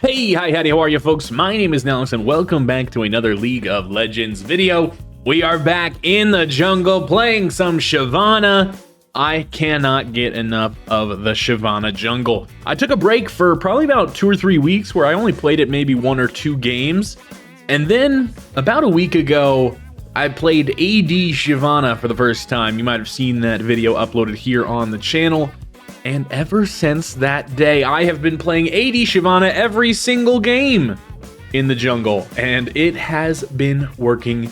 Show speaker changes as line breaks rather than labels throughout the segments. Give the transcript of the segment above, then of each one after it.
Hey, hi, howdy, how are you folks? My name is Nallex and welcome back to another League of Legends video. We are back in the jungle playing some Shyvana. I cannot get enough of the Shyvana jungle. I took a break for probably about 2 or 3 weeks where I only played it maybe 1 or 2 games. And then about a week ago, I played AD Shyvana for the first time. You might have seen that video uploaded here on the channel. And ever since that day, I have been playing AD Shyvana every single game in the jungle, and it has been working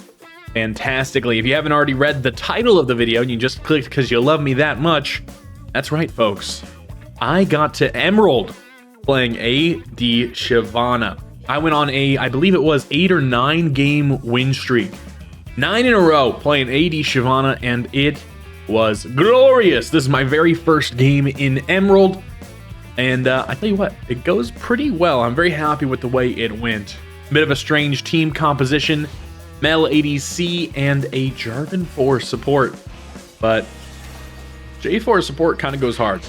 fantastically. If you haven't already read the title of the video and you just clicked because you love me that much, that's right, folks. I got to Emerald playing AD Shyvana. I went on I believe it was 8 or 9 game win streak. 9 in a row playing AD Shyvana, and it was glorious. This is my very first game in Emerald, and I tell you what, it goes pretty well. I'm very happy with the way it went. Bit of a strange team composition, Mel ADC and a Jarvan 4 support, but J4 support kind of goes hard.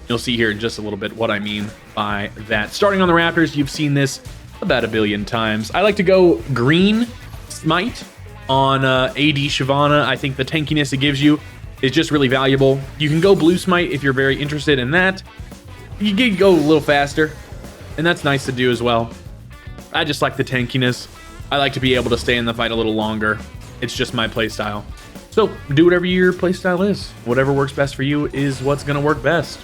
You'll see here in just a little bit what I mean by that. Starting on the Raptors, you've seen this about 1 billion times. I like to go green smite on AD Shyvana. I think the tankiness it gives you is just really valuable. You can go blue smite if you're very interested in that. You can go a little faster, and that's nice to do as well. I just like the tankiness. I like to be able to stay in the fight a little longer. It's just my playstyle. So do whatever your playstyle is. Whatever works best for you is what's gonna work best.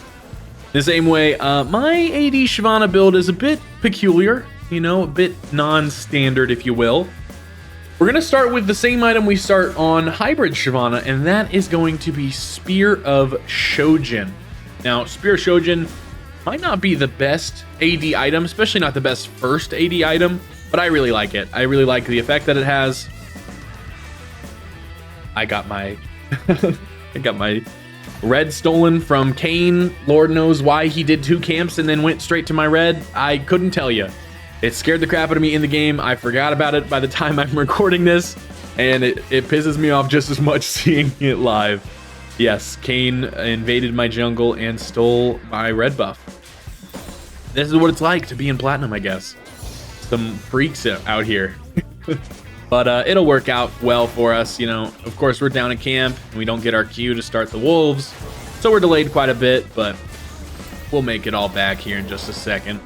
The same way, my AD Shyvana build is a bit peculiar, you know, a bit non-standard, if you will. We're going to start with the same item we start on Hybrid Shyvana, and that is going to be Spear of Shojin. Now, Spear of Shojin might not be the best AD item, especially not the best first AD item, but I really like it. I really like the effect that it has. I got my red stolen from Kane. Lord knows why he did 2 camps and then went straight to my red. I couldn't tell you. It scared the crap out of me in the game. I forgot about it by the time I'm recording this, and it pisses me off just as much seeing it live. Yes, Kane invaded my jungle and stole my red buff. This is what it's like to be in Platinum, I guess. Some freaks out here. But it'll work out well for us, you know. Of course, we're down at camp, and we don't get our Q to start the wolves, so we're delayed quite a bit, but we'll make it all back here in just a second.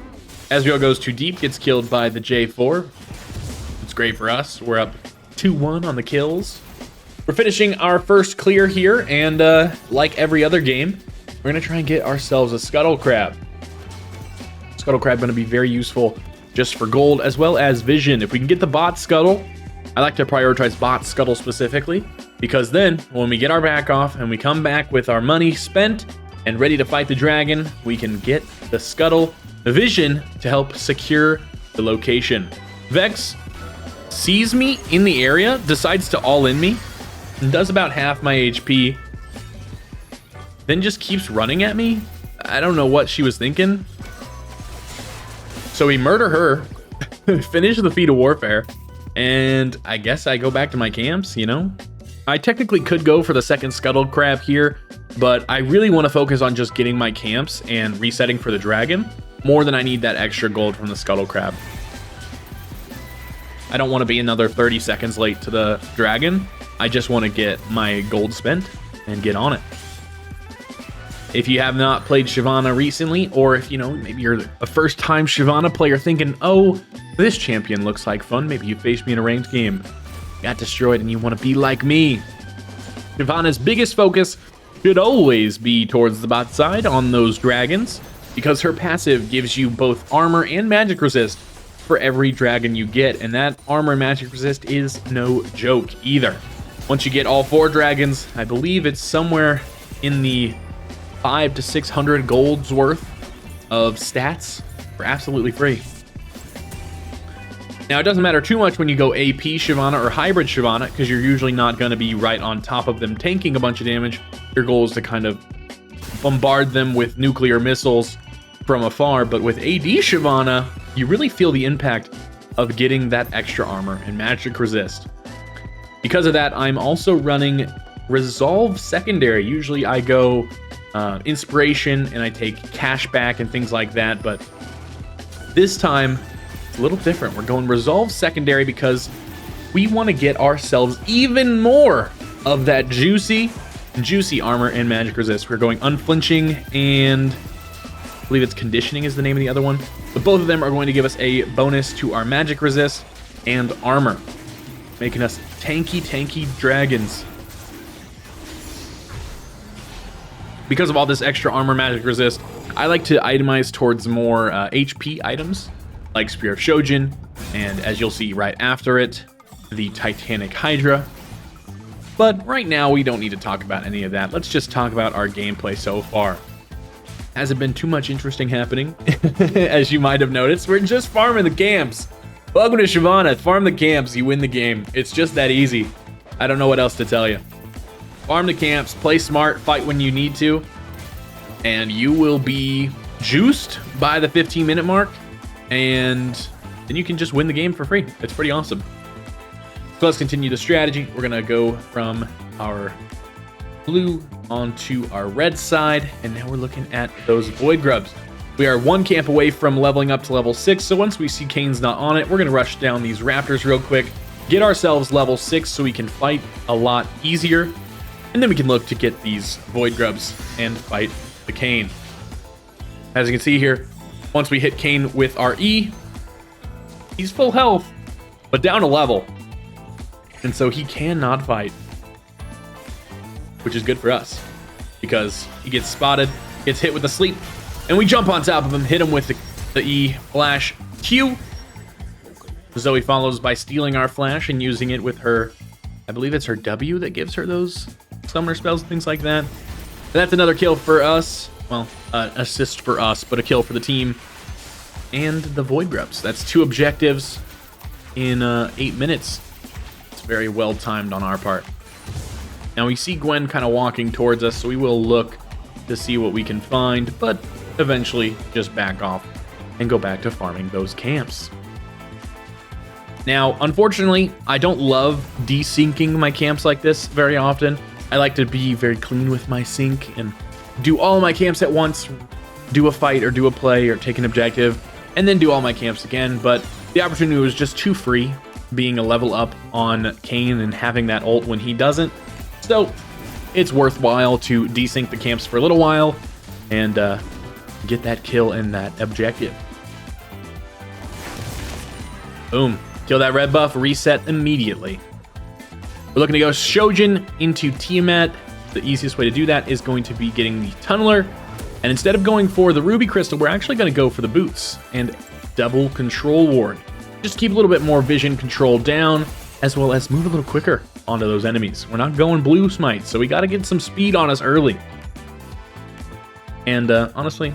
Ezreal goes too deep, gets killed by the J4. It's great for us. We're up 2-1 on the kills. We're finishing our first clear here, and like every other game, we're going to try and get ourselves a Scuttle Crab. Scuttle Crab going to be very useful just for gold as well as vision. If we can get the bot Scuttle, I like to prioritize bot Scuttle specifically, because then when we get our back off and we come back with our money spent and ready to fight the dragon, we can get the Scuttle vision to help secure the location. Vex sees me in the area, decides to all in me, and does about half my HP, then just keeps running at me. I don't know what she was thinking. So we murder her, finish the feat of warfare, and I guess I go back to my camps, you know? I technically could go for the second Scuttle Crab here, but I really want to focus on just getting my camps and resetting for the dragon more than I need that extra gold from the Scuttle Crab. I don't want to be another 30 seconds late to the dragon. I just want to get my gold spent and get on it. If you have not played Shyvana recently, or if, you know, maybe you're a first-time Shyvana player thinking, oh, this champion looks like fun, maybe you faced me in a ranked game, got destroyed, and you want to be like me. Shyvana's biggest focus should always be towards the bot side on those dragons, because her passive gives you both armor and magic resist for every dragon you get, and that armor and magic resist is no joke either. Once you get all 4 dragons, I believe it's somewhere in the 500 to 600 golds worth of stats for absolutely free. Now, it doesn't matter too much when you go AP Shyvana or Hybrid Shyvana, because you're usually not going to be right on top of them tanking a bunch of damage. Your goal is to kind of bombard them with nuclear missiles from afar, but with AD Shyvana, you really feel the impact of getting that extra armor and magic resist. Because of that, I'm also running Resolve Secondary. Usually I go Inspiration and I take cash back and things like that, but This time, it's a little different. We're going Resolve Secondary because we want to get ourselves even more of that juicy armor and magic resist. We're going Unflinching, and I believe it's Conditioning is the name of the other one. But both of them are going to give us a bonus to our magic resist and armor, making us tanky dragons. Because of all this extra armor, magic resist, I like to itemize towards more HP items, like Spear of Shojin, and as you'll see right after it, the Titanic Hydra. But right now, we don't need to talk about any of that. Let's just talk about our gameplay so far. Hasn't been too much interesting happening, as you might have noticed. We're just farming the camps. Welcome to Shyvana. Farm the camps, you win the game. It's just that easy. I don't know what else to tell you. Farm the camps, play smart, fight when you need to, and you will be juiced by the 15-minute mark, and then you can just win the game for free. It's pretty awesome. So let's continue the strategy. We're gonna go from our blue onto our red side, and now we're looking at those void grubs. We are one camp away from leveling up to level 6, so once we see Kane's not on it, we're gonna rush down these raptors real quick, get ourselves level 6 so we can fight a lot easier, and then we can look to get these void grubs and fight the Kane. As you can see here, once we hit Kane with our E, he's full health, but down a level. And so he cannot fight, which is good for us because he gets spotted, gets hit with the sleep, and we jump on top of him, hit him with the E flash Q. Zoe follows by stealing our flash and using it with her, I believe it's her W that gives her those summoner spells and things like that. And that's another kill for us. Well, assist for us, but a kill for the team. And the void grubs. That's 2 objectives in 8 minutes. It's very well timed on our part. Now we see Gwen kind of walking towards us, so we will look to see what we can find, but eventually just back off and go back to farming those camps. Now, unfortunately, I don't love desyncing my camps like this very often. I like to be very clean with my sync and do all my camps at once, do a fight or do a play or take an objective, and then do all my camps again. But the opportunity was just too free, being a level up on Kane and having that ult when he doesn't. So it's worthwhile to desync the camps for a little while and get that kill and that objective. Boom. Kill that red buff, reset immediately. We're looking to go Shojin into Tiamat. The easiest way to do that is going to be getting the Tunneler. And instead of going for the Ruby Crystal, we're actually going to go for the Boots and double Control Ward. Just keep a little bit more vision control down, as well as move a little quicker onto those enemies. We're not going Blue Smite, so we got to get some speed on us early. And honestly,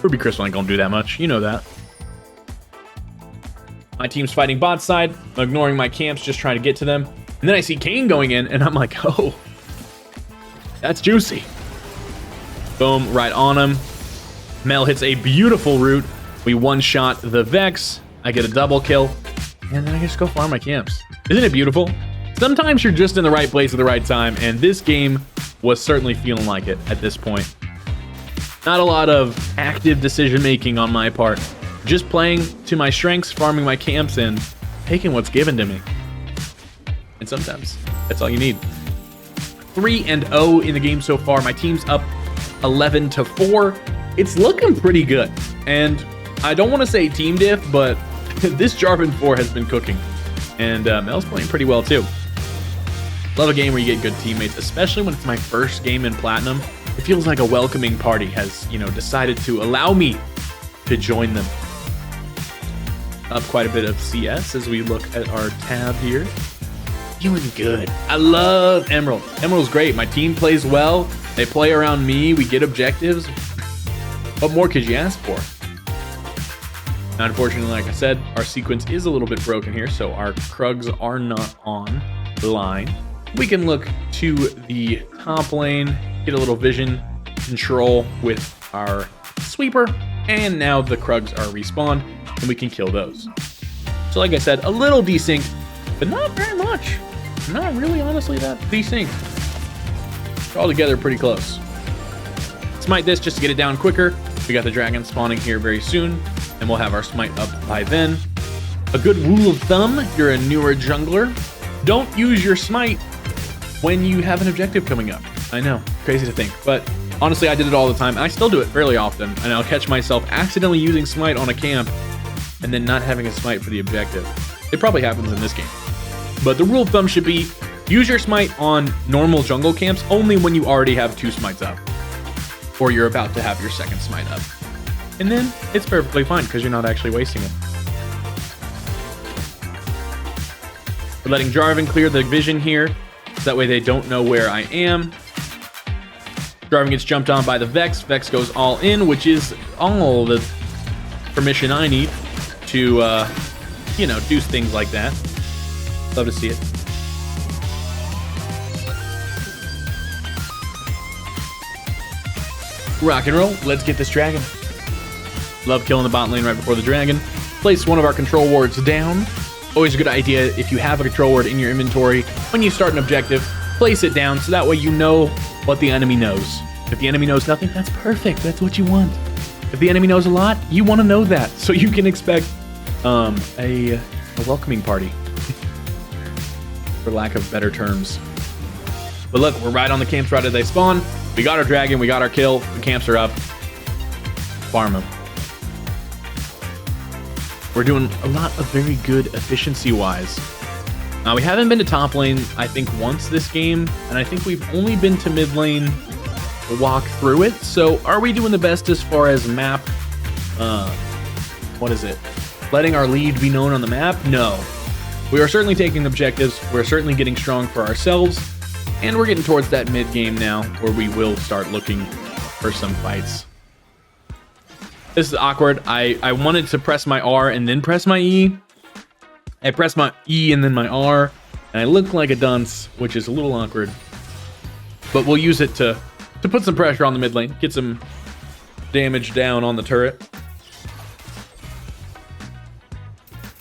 Ruby Crystal ain't going to do that much. You know that. My team's fighting bot side. I'm ignoring my camps, just trying to get to them. And then I see Kane going in, and I'm like, oh, that's juicy. Boom, right on him. Mel hits a beautiful root. We one-shot the Vex. I get a double kill, and then I just go farm my camps. Isn't it beautiful? Sometimes you're just in the right place at the right time, and this game was certainly feeling like it at this point. Not a lot of active decision-making on my part. Just playing to my strengths, farming my camps, and taking what's given to me. And sometimes that's all you need. 3-0 in the game so far. My team's up 11-4. It's looking pretty good. And I don't want to say team diff, but this Jarvan 4 has been cooking. And Mel's playing pretty well too. Love a game where you get good teammates, especially when it's my first game in Platinum. It feels like a welcoming party has, decided to allow me to join them. Up quite a bit of CS as we look at our tab here. Feeling good. I love Emerald. Emerald's great. My team plays well. They play around me. We get objectives. What more could you ask for? Now, unfortunately, like I said, our sequence is a little bit broken here, so our Krugs are not on the line. We can look to the top lane, get a little vision control with our sweeper, and now the Krugs are respawned, and we can kill those. So like I said, a little desync, but not very much. Not really, honestly, that desync. They're all together pretty close. Smite this just to get it down quicker. We got the dragon spawning here very soon, and we'll have our smite up by then. A good rule of thumb, if you're a newer jungler, don't use your smite when you have an objective coming up. I know, crazy to think, but honestly, I did it all the time, and I still do it fairly often, and I'll catch myself accidentally using smite on a camp and then not having a smite for the objective. It probably happens in this game. But the rule of thumb should be, use your smite on normal jungle camps only when you already have 2 smites up, or you're about to have your second smite up. And then it's perfectly fine because you're not actually wasting it. We're letting Jarvan clear the vision here, so that way they don't know where I am. Jarvan gets jumped on by the Vex. Vex goes all in, which is all the permission I need to, you know, do things like that. Love to see it. Rock and roll. Let's get this dragon. Love killing the bot lane right before the dragon. Place one of our control wards down. Always a good idea if you have a control ward in your inventory. When you start an objective, place it down so that way you know what the enemy knows. If the enemy knows nothing, that's perfect. That's what you want. If the enemy knows a lot, you want to know that so you can expect a welcoming party, for lack of better terms. But look, we're right on the camps right as they spawn. We got our dragon, we got our kill, the camps are up. Farm them. We're doing a lot of very good efficiency-wise. Now, we haven't been to top lane, I think, once this game, and I think we've only been to mid lane to walk through it. So are we doing the best as far as map, what is it? Letting our lead be known on the map? No. We are certainly taking objectives, we're certainly getting strong for ourselves, and we're getting towards that mid game now where we will start looking for some fights. This is awkward. I wanted to press my R and then press my E. I pressed my E and then my R, and I look like a dunce, which is a little awkward. But we'll use it to put some pressure on the mid lane, get some damage down on the turret.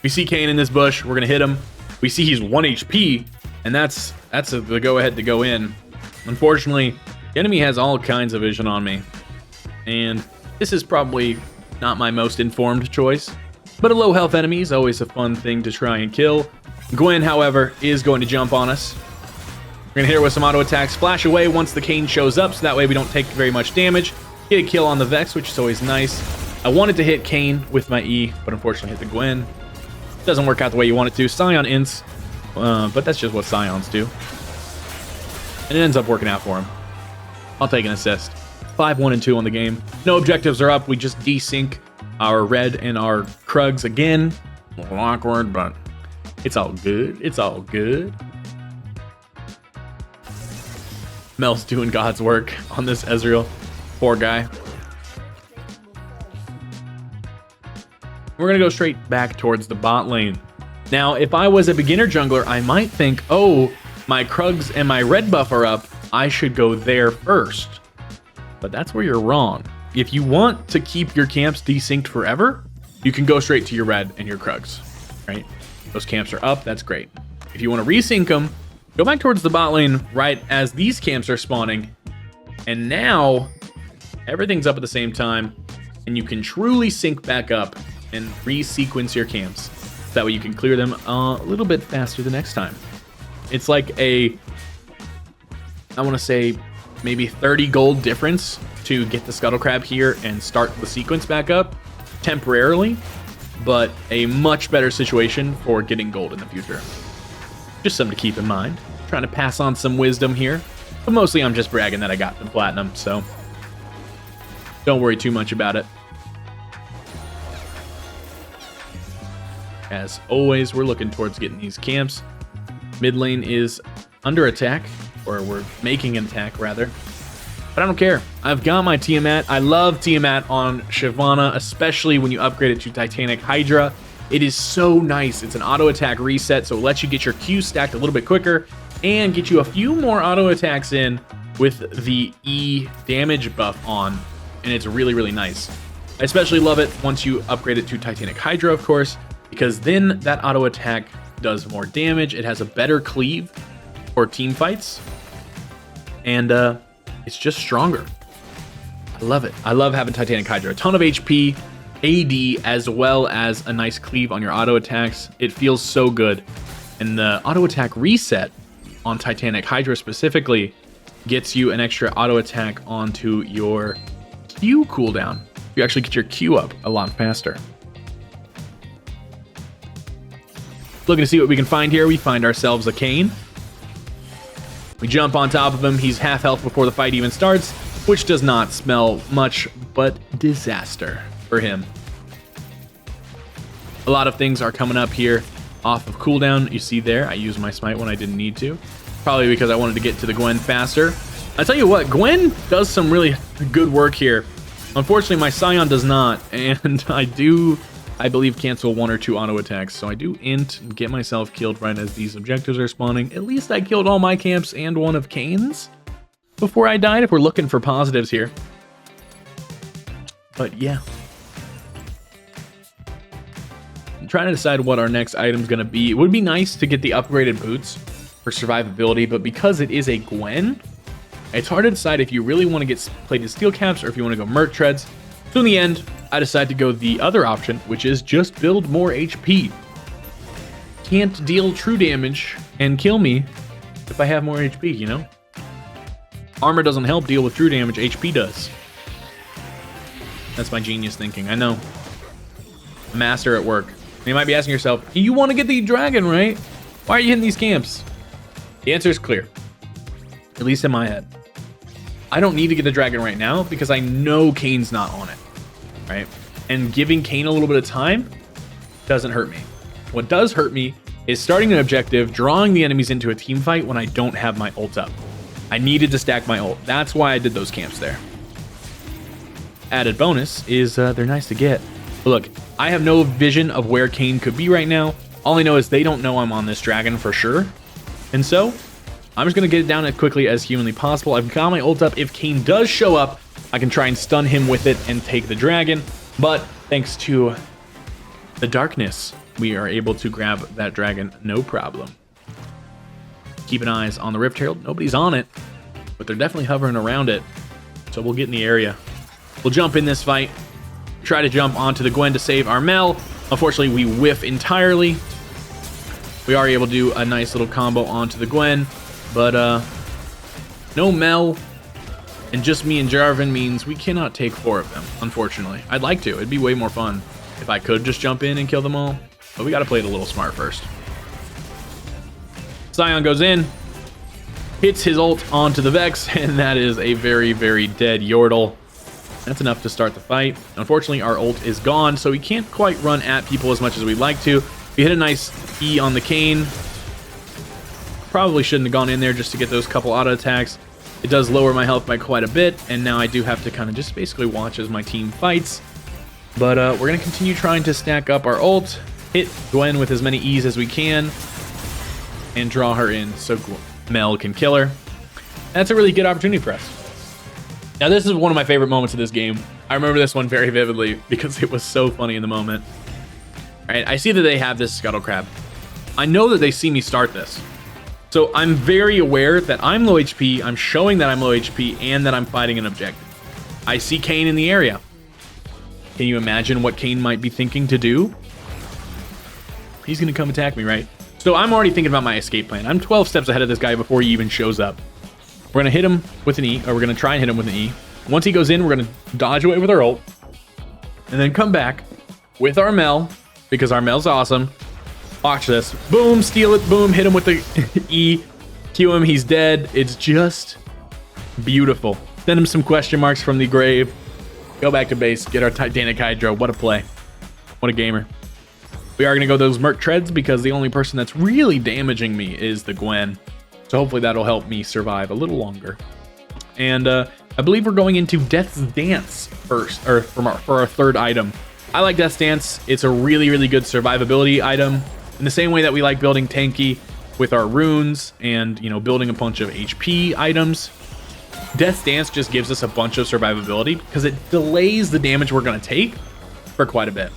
We see Kayn in this bush. We're gonna hit him. We see he's 1 HP, and that's the go ahead to go in. Unfortunately, the enemy has all kinds of vision on me, and this is probably not my most informed choice, but a low health enemy is always a fun thing to try and kill. Gwen, however, is going to jump on us. We're gonna hit her with some auto attacks, flash away once the Kayn shows up, so that way we don't take very much damage. Get a kill on the Vex, which is always nice. I wanted to hit Kayn with my E, but unfortunately hit the Gwen. Doesn't work out the way you want it to. Scion ints, but that's just what Scions do. And it ends up working out for him. I'll take an assist. 5-1 and 2 on the game. No objectives are up. We just desync our red and our Krugs again. A little awkward, but it's all good. It's all good. Mel's doing God's work on this Ezreal. Poor guy. We're going to go straight back towards the bot lane. Now, if I was a beginner jungler, I might think, oh, my Krugs and my red buff are up. I should go there first. But that's where you're wrong. If you want to keep your camps desynced forever, you can go straight to your red and your Krugs, right? Those camps are up. That's great. If you want to resync them, go back towards the bot lane right as these camps are spawning. And now everything's up at the same time, and you can truly sync back up and resequence your camps. That way you can clear them a little bit faster the next time. It's like I want to say maybe 30 gold difference to get the Scuttle Crab here and start the sequence back up temporarily, but a much better situation for getting gold in the future. Just something to keep in mind. Trying to pass on some wisdom here, but mostly I'm just bragging that I got the platinum, so don't worry too much about it. As always, we're looking towards getting these camps. Mid lane is under attack, or we're making an attack rather. But I don't care. I've got my Tiamat. I love Tiamat on Shyvana, especially when you upgrade it to Titanic Hydra. It is so nice. It's an auto attack reset, so it lets you get your Q stacked a little bit quicker and get you a few more auto attacks in with the E damage buff on, and it's really, really nice. I especially love it once you upgrade it to Titanic Hydra, of course, because then that auto attack does more damage. It has a better cleave for team fights, and it's just stronger. I love it. I love having Titanic Hydra. A ton of HP, AD, as well as a nice cleave on your auto attacks. It feels so good. And the auto attack reset on Titanic Hydra specifically gets you an extra auto attack onto your Q cooldown. You actually get your Q up a lot faster. Looking to see what we can find here. We find ourselves a Kayn. We jump on top of him. He's half health before the fight even starts, which does not smell much but disaster for him. A lot of things are coming up here off of cooldown. You see there, I used my smite when I didn't need to. Probably because I wanted to get to the Gwen faster. I tell you what, Gwen does some really good work here. Unfortunately, my Scion does not, and I believe, cancel 1 or 2 auto attacks. So I do int and get myself killed right as these objectives are spawning. At least I killed all my camps and one of Kayn's before I died, if we're looking for positives here. But yeah. I'm trying to decide what our next item's going to be. It would be nice to get the upgraded boots for survivability, but because it is a Gwen, it's hard to decide if you really want to get plated steel caps or if you want to go merc treads. So in the end, I decided to go the other option, which is just build more HP. Can't deal true damage and kill me if I have more HP, you know? Armor doesn't help deal with true damage, HP does. That's my genius thinking, I know. Master at work. You might be asking yourself, you want to get the dragon, right? Why are you hitting these camps? The answer is clear, at least in my head. I don't need to get the dragon right now because I know Kayn's not on it, right? And giving Kayn a little bit of time doesn't hurt me. What does hurt me is starting an objective, drawing the enemies into a team fight when I don't have my ult up. I needed to stack my ult. That's why I did those camps there. Added bonus is they're nice to get. But look, I have no vision of where Kayn could be right now. All I know is they don't know I'm on this dragon for sure. And so I'm just going to get it down as quickly as humanly possible. I've got my ult up. If Kayn does show up, I can try and stun him with it and take the dragon. But thanks to the darkness, we are able to grab that dragon no problem. Keep an eye on the Rift Herald. Nobody's on it, but they're definitely hovering around it. So we'll get in the area. We'll jump in this fight. Try to jump onto the Gwen to save our Mel. Unfortunately, we whiff entirely. We are able to do a nice little combo onto the Gwen, but no Mel and just me and Jarvan means we cannot take 4 of them, unfortunately. I'd like to. It'd be way more fun if I could just jump in and kill them all, but we got to play it a little smart first. Scion goes in, hits his ult onto the Vex, and that is a very, very dead Yordle. That's enough to start the fight. Unfortunately, our ult is gone, so we can't quite run at people as much as we'd like to. We hit a nice E on the Kayn. Probably shouldn't have gone in there just to get those couple auto attacks. It does lower my health by quite a bit, and now I do have to kind of just basically watch as my team fights. But we're going to continue trying to stack up our ult, hit Gwen with as many E's as we can, and draw her in so Mel can kill her. That's a really good opportunity for us. Now, this is one of my favorite moments of this game. I remember this one very vividly because it was so funny in the moment. All right, I see that they have this Scuttle Crab. I know that they see me start this. So I'm very aware that I'm low HP, I'm showing that I'm low HP, and that I'm fighting an objective. I see Kayn in the area. Can you imagine what Kayn might be thinking to do? He's going to come attack me, right? So I'm already thinking about my escape plan. I'm 12 steps ahead of this guy before he even shows up. We're going to hit him with an E, or we're going to try and hit him with an E. Once he goes in, we're going to dodge away with our ult, and then come back with our Mel, because our Mel's awesome. Watch this. Boom, steal it. Boom, hit him with the E. Q him, he's dead. It's just beautiful. Send him some question marks from the grave. Go back to base, get our Titanic Hydra. What a play. What a gamer. We are going to go those Merc Treads because the only person that's really damaging me is the Gwen. So hopefully that'll help me survive a little longer. And I believe we're going into Death's Dance first, or for our third item. I like Death's Dance. It's a really, really good survivability item. In the same way that we like building tanky with our runes and, you know, building a bunch of HP items, Death's Dance just gives us a bunch of survivability because it delays the damage we're going to take for quite a bit.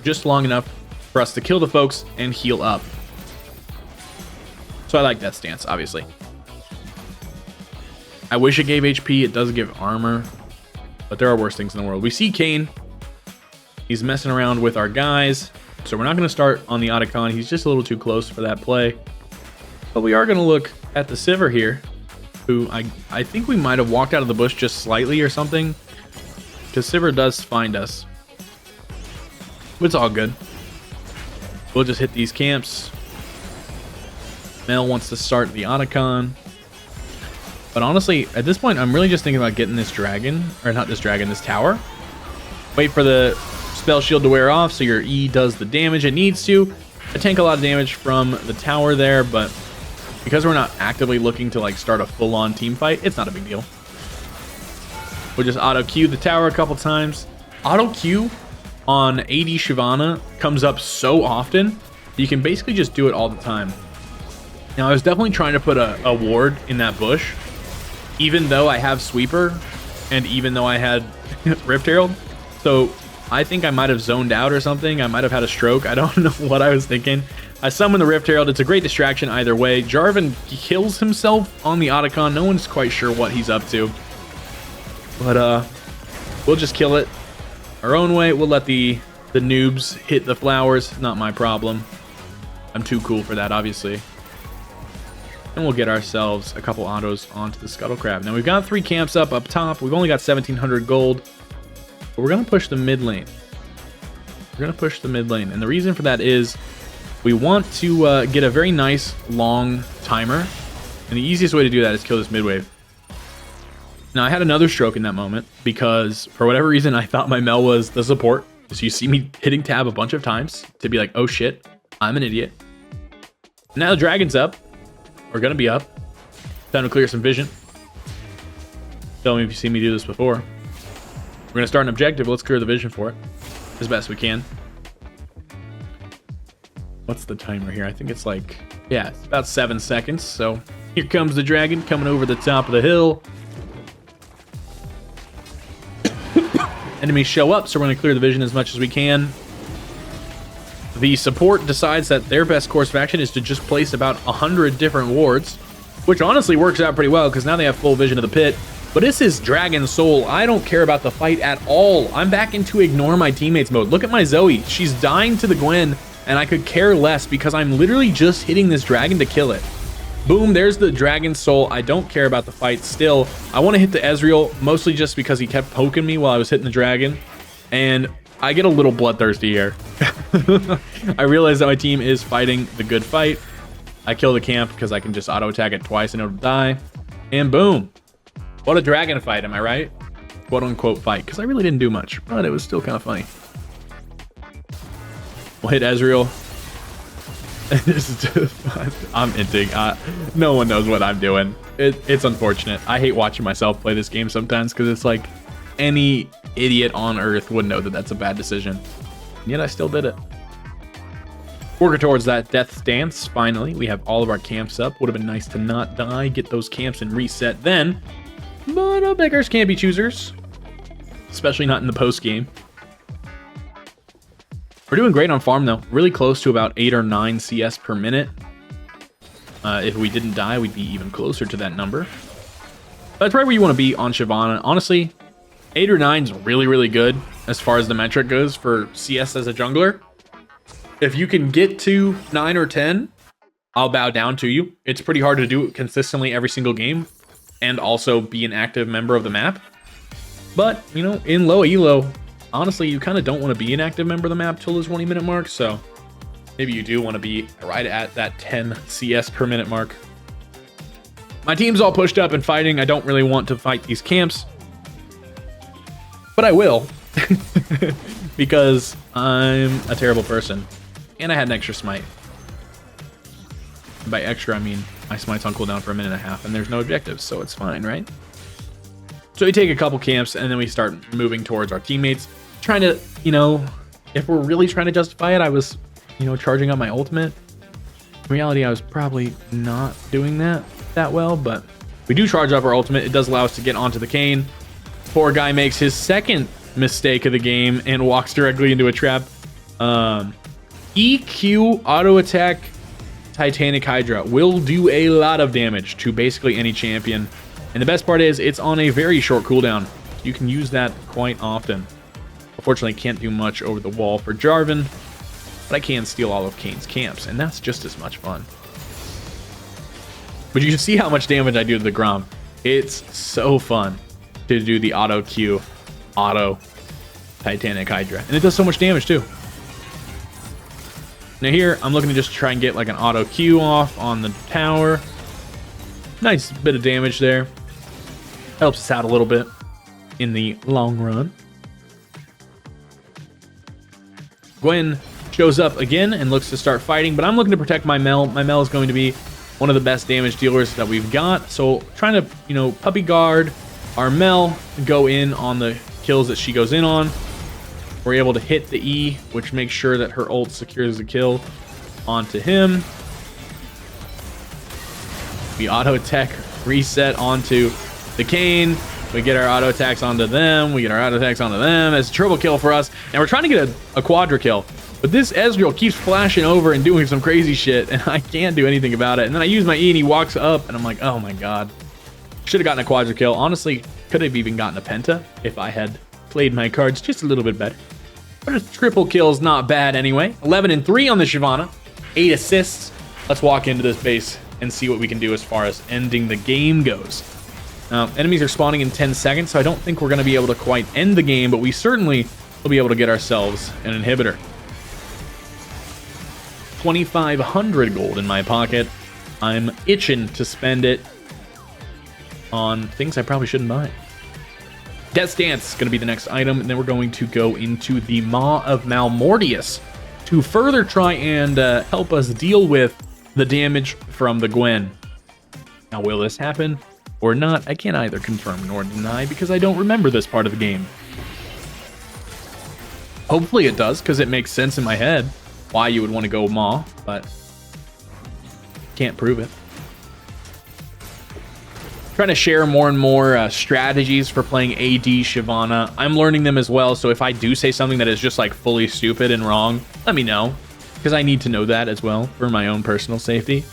Just long enough for us to kill the folks and heal up. So I like Death's Dance, obviously. I wish it gave HP. It does give armor. but there are worse things in the world. We see Kane. He's messing around with our guys. So we're not going to start on the Otacon. He's just a little too close for that play. But we are going to look at the Sivir here, who I think we might have walked out of the bush just slightly or something, because Sivir does find us. But it's all good. We'll just hit these camps. Mel wants to start the Otacon. But honestly, at this point, I'm really just thinking about getting this dragon, or not this dragon, this tower. Wait for the spell shield to wear off so your E does the damage it needs to. I tank a lot of damage from the tower there, but because we're not actively looking to like start a full-on team fight, it's not a big deal. We'll just auto-Q the tower a couple times. Auto-Q on AD Shyvana comes up so often, you can basically just do it all the time. Now, I was definitely trying to put a ward in that bush, even though I have Sweeper, and even though I had Rift Herald. So I think I might have zoned out or something. I might have had a stroke. I don't know what I was thinking. I summoned the Rift Herald. It's a great distraction either way. Jarvan kills himself on the Otacon. No one's quite sure what he's up to. But we'll just kill it our own way. We'll let the noobs hit the flowers. Not my problem. I'm too cool for that, obviously. And we'll get ourselves a couple autos onto the Scuttle Crab. Now, we've got 3 camps up top. We've only got 1,700 gold. But we're going to push the mid lane. We're going to push the mid lane. And the reason for that is we want to get a very nice long timer. And the easiest way to do that is kill this mid wave. Now, I had another stroke in that moment because for whatever reason, I thought my Mel was the support. So you see me hitting tab a bunch of times to be like, oh shit, I'm an idiot. Now the dragon's up. We're going to be up. Time to clear some vision. Tell me if you've seen me do this before. We're going to start an objective. Let's clear the vision for it as best we can. What's the timer here? I think it's like, yeah, it's about 7 seconds. So here comes the dragon coming over the top of the hill. Enemies show up, so we're going to clear the vision as much as we can. The support decides that their best course of action is to just place about 100 different wards, which honestly works out pretty well because now they have full vision of the pit. But this is Dragon Soul. I don't care about the fight at all. I'm back into ignore my teammates mode. Look at my Zoe. She's dying to the Gwen, and I could care less because I'm literally just hitting this dragon to kill it. Boom, there's the Dragon Soul. I don't care about the fight still. I want to hit the Ezreal, mostly just because he kept poking me while I was hitting the dragon. And I get a little bloodthirsty here. I realize that my team is fighting the good fight. I kill the camp because I can just auto-attack it twice and it'll die. And boom. What a dragon fight, am I right? Quote-unquote fight, because I really didn't do much, but it was still kind of funny. We'll hit Ezreal. This is just, I'm inting. No one knows what I'm doing. It's unfortunate. I hate watching myself play this game sometimes because it's like any idiot on earth would know that that's a bad decision. And yet I still did it. Working towards that death stance. Finally, we have all of our camps up. Would have been nice to not die, get those camps and reset then. But beggars can't be choosers, especially not in the post game. We're doing great on farm though. Really close to about 8 or 9 CS per minute. If we didn't die, we'd be even closer to that number. That's right where you want to be on Shyvana. Honestly, 8 or 9 is really, really good as far as the metric goes for CS as a jungler. If you can get to 9 or 10, I'll bow down to you. It's pretty hard to do it consistently every single game and also be an active member of the map. But, you know, in low elo, honestly, you kind of don't want to be an active member of the map till this 20-minute mark, so maybe you do want to be right at that 10 CS per minute mark. My team's all pushed up and fighting. I don't really want to fight these camps, but I will because I'm a terrible person. And I had an extra smite. By extra, I mean my smite's on cooldown for 1.5 minutes, and there's no objectives, so it's fine, right? So we take a couple camps, and then we start moving towards our teammates. Trying to, you know, if we're really trying to justify it, I was, you know, charging up my ultimate. In reality, I was probably not doing that well, but we do charge up our ultimate. It does allow us to get onto the Kayn. Poor guy makes his second mistake of the game and walks directly into a trap. EQ auto attack Titanic Hydra will do a lot of damage to basically any champion. And the best part is it's on a very short cooldown. You can use that quite often. Unfortunately, can't do much over the wall for Jarvan, but I can steal all of Kane's camps, and that's just as much fun. But you can see how much damage I do to the Grom. It's so fun to do the auto Q, auto Titanic Hydra, and it does so much damage too. Now here, I'm looking to just try and get like an auto Q off on the tower. Nice bit of damage there. Helps us out a little bit in the long run. Gwen shows up again and looks to start fighting, but I'm looking to protect my Mel. My Mel is going to be one of the best damage dealers that we've got. So trying to, you know, puppy guard our Mel, go in on the kills that she goes in on. We're able to hit the E, which makes sure that her ult secures the kill onto him. We auto attack reset onto the Kane. We get our auto attacks onto them. We get our auto attacks onto them. It's a triple kill for us. And we're trying to get a quadra kill. But this Ezreal keeps flashing over and doing some crazy shit, and I can't do anything about it. And then I use my E and he walks up, and I'm like, oh my god. Should have gotten a quadra kill. Honestly, could have even gotten a penta if I had played my cards just a little bit better. But a triple kill is not bad anyway. 11-3 on the Shyvana. 8 assists. Let's walk into this base and see what we can do as far as ending the game goes. Enemies are spawning in 10 seconds, so I don't think we're going to be able to quite end the game, but we certainly will be able to get ourselves an inhibitor. 2,500 gold in my pocket. I'm itching to spend it on things I probably shouldn't buy. Death's Dance is going to be the next item, and then we're going to go into the Maw of Malmortius to further try and help us deal with the damage from the Gwen. Now, will this happen or not? I can't either confirm nor deny because I don't remember this part of the game. Hopefully it does, because it makes sense in my head why you would want to go Maw, but can't prove it. Trying to share more and more strategies for playing AD Shyvana. I'm learning them as well, so if I do say something that is just like fully stupid and wrong, let me know, because I need to know that as well for my own personal safety.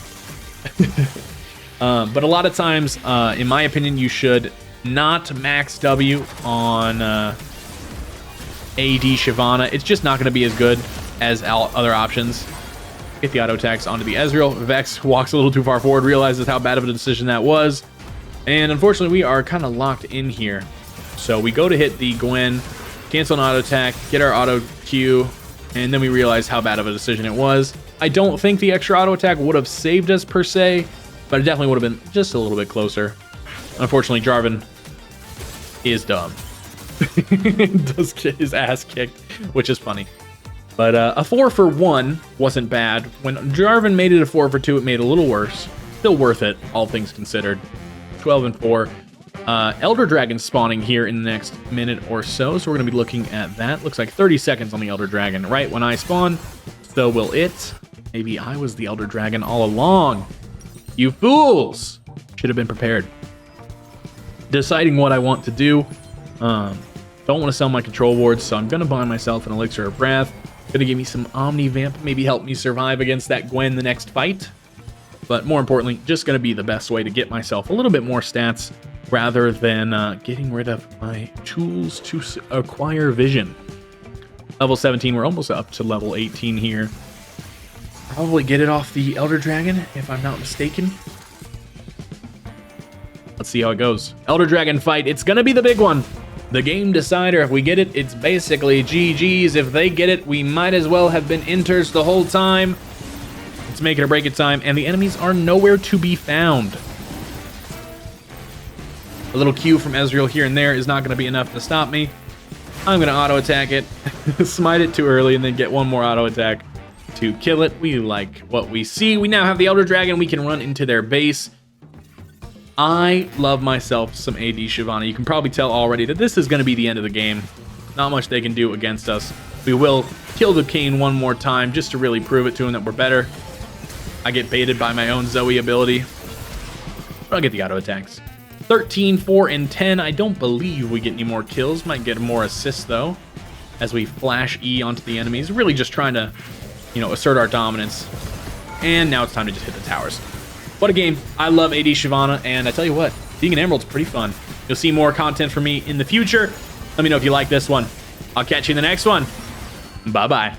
But a lot of times, in my opinion, you should not max W on AD Shyvana. It's just not going to be as good as other options. Get the auto attacks onto the Ezreal. Vex walks a little too far forward, realizes how bad of a decision that was. And unfortunately, we are kind of locked in here. So we go to hit the Gwen, cancel an auto attack, get our auto Q, and then we realize how bad of a decision it was. I don't think the extra auto attack would have saved us per se, but it definitely would have been just a little bit closer. Unfortunately, Jarvan is dumb. Does get his ass kicked, which is funny. But a 4 for 1 wasn't bad. When Jarvan made it a 4 for 2, it made it a little worse. Still worth it, all things considered. 12-4. Elder Dragon spawning here in the next minute or so, so we're going to be looking at that. Looks like 30 seconds on the Elder Dragon. Right when I spawn, so will it. Maybe I was the Elder Dragon all along. You fools! Should have been prepared. Deciding what I want to do. Don't want to sell my control wards, so I'm going to buy myself an Elixir of Wrath. Going to give me some Omni Vamp, maybe help me survive against that Gwen the next fight. But more importantly, just going to be the best way to get myself a little bit more stats rather than getting rid of my tools to acquire vision. Level 17, we're almost up to level 18 here. Probably get it off the Elder Dragon, if I'm not mistaken. Let's see how it goes. Elder Dragon fight, it's going to be the big one. The game decider. If we get it, it's basically GG's. If they get it, we might as well have been inters the whole time. It's make it or break it time, and the enemies are nowhere to be found. A little Q from Ezreal here and there is not going to be enough to stop me. I'm going to auto attack it, smite it too early, and then get one more auto attack to kill it. We like what we see. We now have the Elder Dragon. We can run into their base. I love myself some AD Shyvana. You can probably tell already that this is going to be the end of the game. Not much they can do against us. We will kill the Kane one more time just to really prove it to him that we're better. I get baited by my own Zoe ability. But I'll get the auto attacks. 13, 4, and 10. I don't believe we get any more kills. Might get more assists, though, as we flash E onto the enemies. Really just trying to, you know, assert our dominance. And now it's time to just hit the towers. What a game. I love AD Shyvana, and I tell you what, being an Emerald's pretty fun. You'll see more content from me in the future. Let me know if you like this one. I'll catch you in the next one. Bye-bye.